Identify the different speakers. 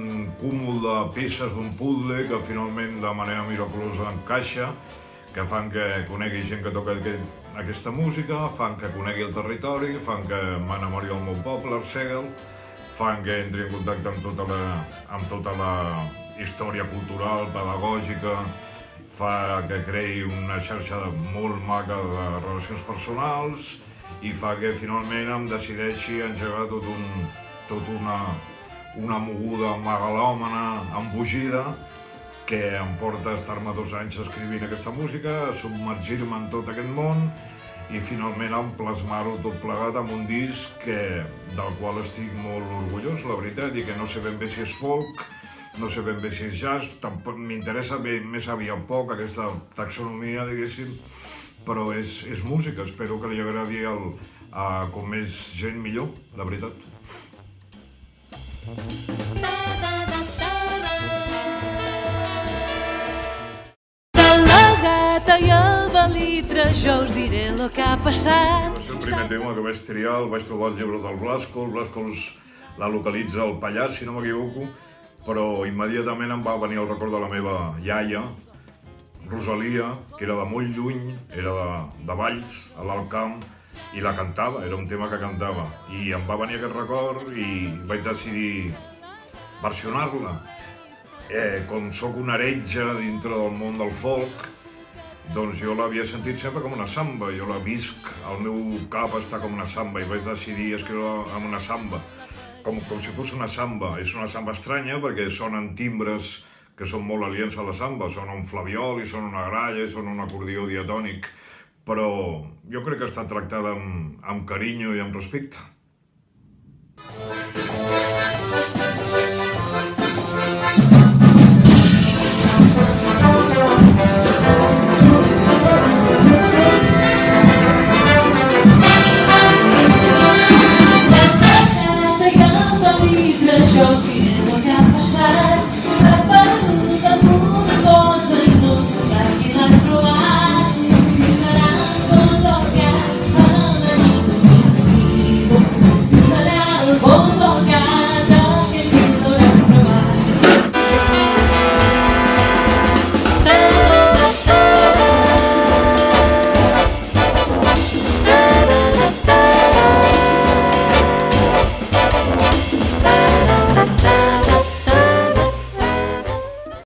Speaker 1: un cúmul de peces d'un puzzle que finalment de manera miraculosa encaixa, que fan que conegui gent que toca aquesta música, fan que conegui el territori, fan que m'enamori del meu poble, Arsèguel, fan que entri en contacte amb tota la història cultural, pedagògica, fa que creï una xarxa molt maca de relacions personals i fa que finalment em decideixi engegar una moguda megalòmana embogida que em porta a estar-me 2 anys escrivint aquesta música, a submergir-me en tot aquest món i finalment a plasmar-ho tot plegat en un disc del qual estic molt orgullós, la veritat, i que no sé ben bé si és folk, no sé ben bé si és jazz, tampoc m'interessa més aviat poc aquesta taxonomia, diguéssim, però és música, espero que li agradi a com més gent millor, la veritat.
Speaker 2: De la gata i el belitre jo us diré el que ha passat.
Speaker 1: Va ser el primer tema que vaig triar, el vaig trobar al llibre del Blasco, el Blasco la localitza al Pallars, si no m'equivoco, però immediatament em va venir el record de la meva iaia, Rosalia, que era de molt lluny, era de Valls, a l'Alt Camp, i la cantava, era un tema que cantava. I em va venir aquest record i vaig decidir versionar-la. Com sóc un heretge dintre del món del folk, doncs jo l'havia sentit sempre com una samba, jo la visc, el meu cap està com una samba i vaig decidir escriure-la amb una samba, com si fos una samba. És una samba estranya perquè sonen timbres que són molt aliens a la samba, sona un flabiol i sona una gralla i sona un acordió diatònic, però jo crec que està tractada amb carinyo i amb respecte.